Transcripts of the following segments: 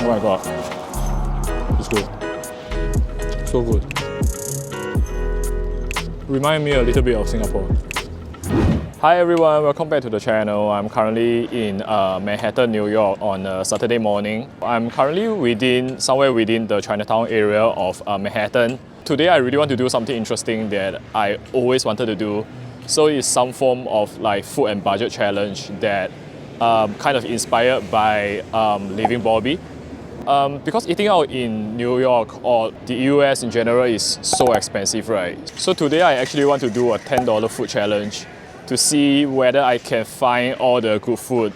Oh my god. It's good. So good. Remind me a little bit of Singapore. Hi everyone, welcome back to the channel. I'm currently in Manhattan, New York on a Saturday morning. I'm currently somewhere within the Chinatown area of Manhattan. Today I really want to do something interesting that I always wanted to do. So it's some form of like food and budget challenge that kind of inspired by LivingBobby. Because eating out in New York or the US in general is so expensive, right? So today I actually want to do a $10 food challenge to see whether I can find all the good food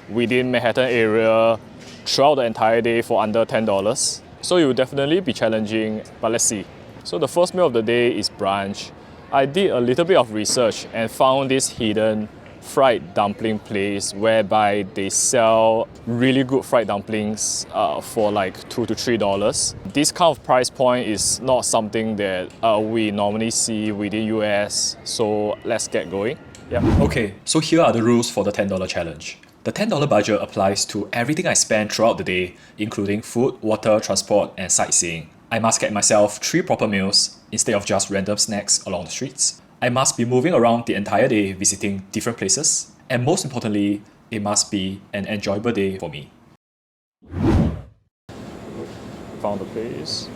within Manhattan area throughout the entire day for under $10. So it will definitely be challenging, but let's see. So the first meal of the day is brunch. I did a little bit of research and found this hidden fried dumpling place whereby they sell really good fried dumplings for like $2 to $3. This kind of price point is not something that we normally see within US, so let's get going. Yeah. Okay, so here are the rules for the $10 challenge. The $10 budget applies to everything I spend throughout the day, including food, water, transport, and sightseeing. I must get myself 3 proper meals instead of just random snacks along the streets. I must be moving around the entire day visiting different places, and most importantly, it must be an enjoyable day for me. Found the place.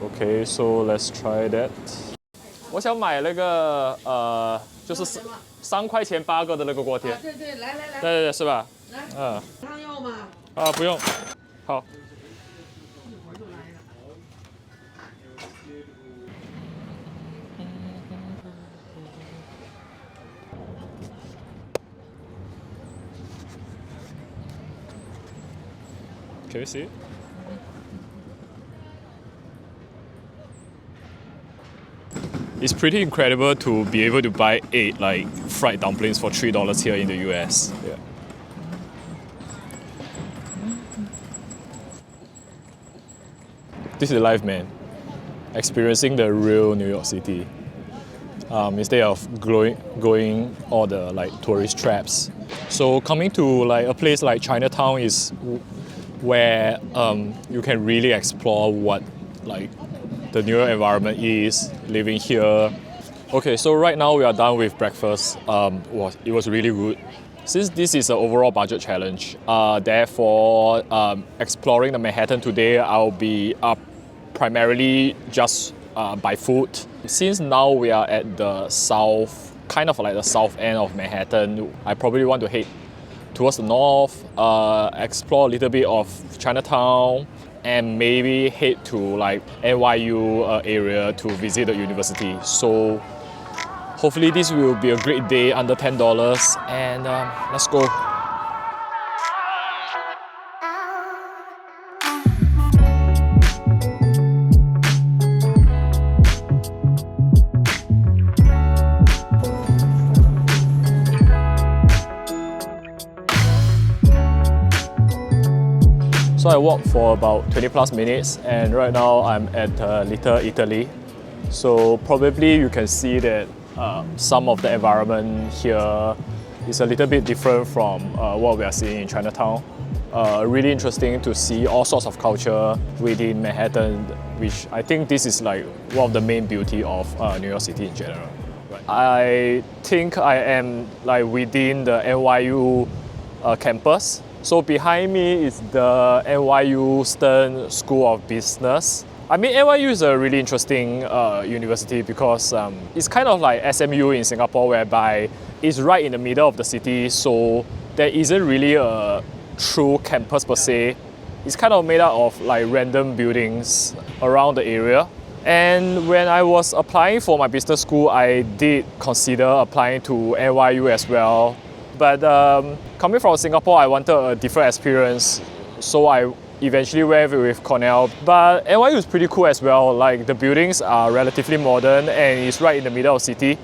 Okay, so let's try that. 我想买那个就是3块钱8个的那个锅贴。对对，来来来。对，是吧？来。汤要吗？不用。好。Can you see? It's pretty incredible to be able to buy 8 like fried dumplings for $3 here in the US. Yeah. This is life, man. Experiencing the real New York City. Instead of going all the like tourist traps. So coming to like a place like Chinatown is where you can really explore what like the New York environment is, living here. Okay, so right now we are done with breakfast. It was really good. Since this is an overall budget challenge, therefore exploring the Manhattan today, I'll be primarily just by food. Since now we are at the south, kind of like the south end of Manhattan, I probably want to head towards the north, explore a little bit of Chinatown, and maybe head to like NYU area to visit the university. So hopefully this will be a great day under $10, and let's go. So I walked for about 20 plus minutes, and right now I'm at Little Italy. So probably you can see that some of the environment here is a little bit different from what we are seeing in Chinatown. Really interesting to see all sorts of culture within Manhattan, which I think this is like one of the main beauty of New York City in general. Right. I think I am like within the NYU campus. So behind me is the NYU Stern School of Business. I mean, NYU is a really interesting university because it's kind of like SMU in Singapore, whereby it's right in the middle of the city, so there isn't really a true campus per se. It's kind of made up of like random buildings around the area. And when I was applying for my business school, I did consider applying to NYU as well. But coming from Singapore, I wanted a different experience, so I eventually went with Cornell. But NYU is pretty cool as well. Like the buildings are relatively modern and it's right in the middle of the city.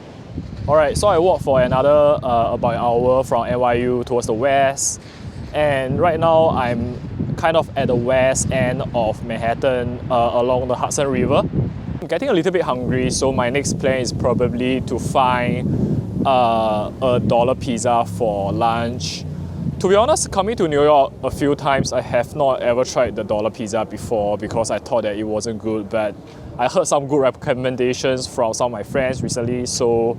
Alright, so I walked for another about an hour from NYU towards the west. And right now I'm kind of at the west end of Manhattan along the Hudson River. I'm getting a little bit hungry, so my next plan is probably to find a dollar pizza for lunch To be honest, coming to New York a few times, I have not ever tried the dollar pizza before because I thought that it wasn't good, but I heard some good recommendations from some of my friends recently, so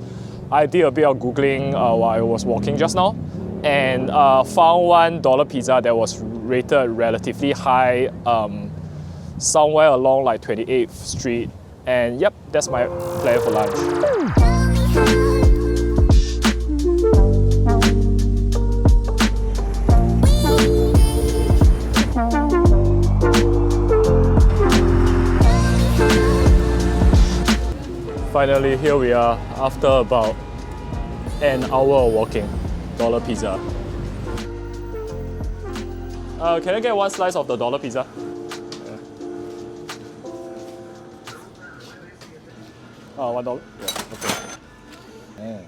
I did a bit of Googling while I was walking just now and found one dollar pizza that was rated relatively high somewhere along like 28th Street, and yep, that's my plan for lunch. Finally, here we are after about an hour of walking. Dollar pizza. Can I get one slice of the dollar pizza? Yeah. $1? Yeah, okay.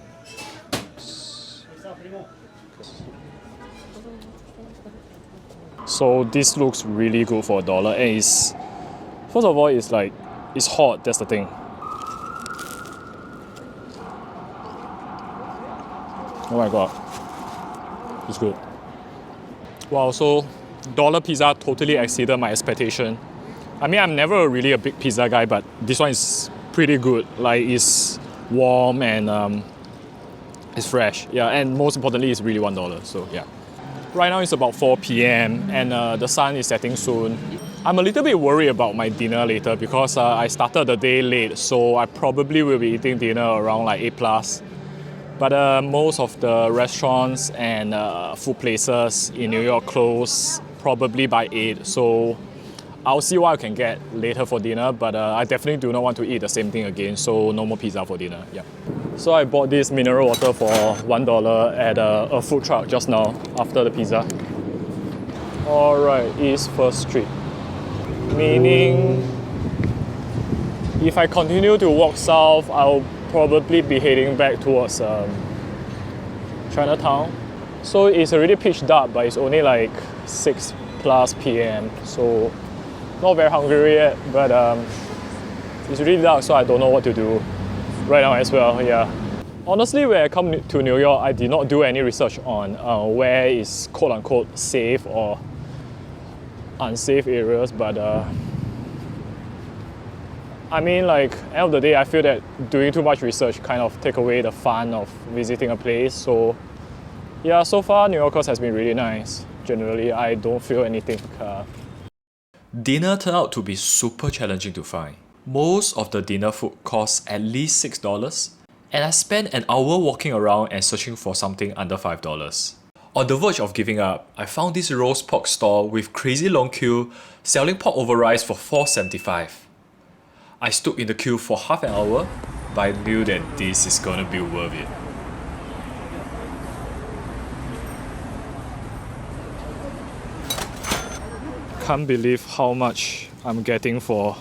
So this looks really good for $1, and it's, first of all, it's hot, that's the thing. Oh my god, it's good. Wow, so dollar pizza totally exceeded my expectation. I mean, I'm never really a big pizza guy, but this one is pretty good. Like, it's warm and it's fresh. Yeah, and most importantly, it's really $1. So yeah. Right now it's about 4 p.m. and the sun is setting soon. I'm a little bit worried about my dinner later because I started the day late, so I probably will be eating dinner around like 8+. But most of the restaurants and food places in New York close probably by 8, so I'll see what I can get later for dinner, but I definitely do not want to eat the same thing again, so no more pizza for dinner. Yeah. So I bought this mineral water for $1 at a food truck just now after the pizza. Alright, East First Street. Meaning, if I continue to walk south, I'll probably be heading back towards Chinatown. So it's already pitch dark, but it's only like 6+ p.m. So not very hungry yet, but it's really dark, so I don't know what to do right now as well. Yeah. Honestly, when I come to New York, I did not do any research on where is quote-unquote safe or unsafe areas, but I mean, like, end of the day, I feel that doing too much research kind of take away the fun of visiting a place. So yeah, so far New Yorkers has been really nice. Generally, I don't feel anything. Dinner turned out to be super challenging to find. Most of the dinner food costs at least $6, and I spent an hour walking around and searching for something under $5. On the verge of giving up, I found this roast pork stall with crazy long queue selling pork over rice for $4.75. I stood in the queue for half an hour, but I knew that this is gonna be worth it. Can't believe how much I'm getting for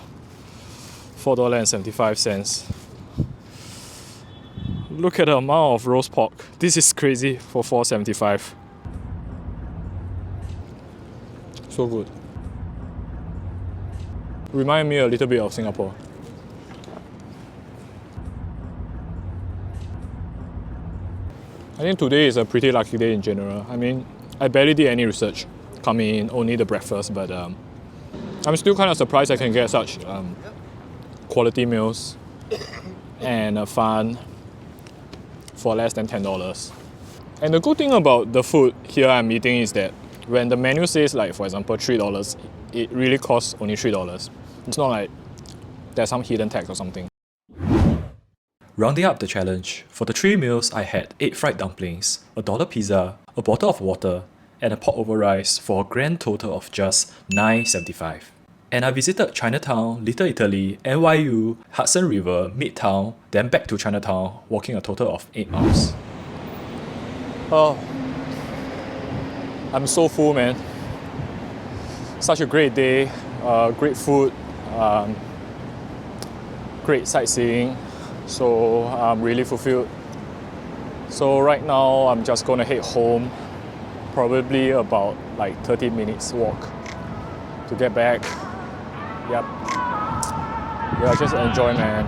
$4.75. Look at the amount of roast pork. This is crazy for $4.75. So good. Remind me a little bit of Singapore. I think today is a pretty lucky day in general. I mean, I barely did any research. Come in, only the breakfast, but I'm still kind of surprised I can get such quality meals and fun for less than $10. And the good thing about the food here I'm eating is that when the menu says, like, for example, $3, it really costs only $3. It's not like there's some hidden tax or something. Rounding up the challenge, for the 3 meals I had 8 fried dumplings, a dollar pizza, a bottle of water, and a pork over rice for a grand total of just $9.75. And I visited Chinatown, Little Italy, NYU, Hudson River, Midtown, then back to Chinatown, walking a total of 8 miles. Oh, I'm so full, man. Such a great day, great food, great sightseeing. So I'm really fulfilled. So right now I'm just gonna head home, probably about like 30 minutes walk to get back. Yep. Yeah, just enjoy, man.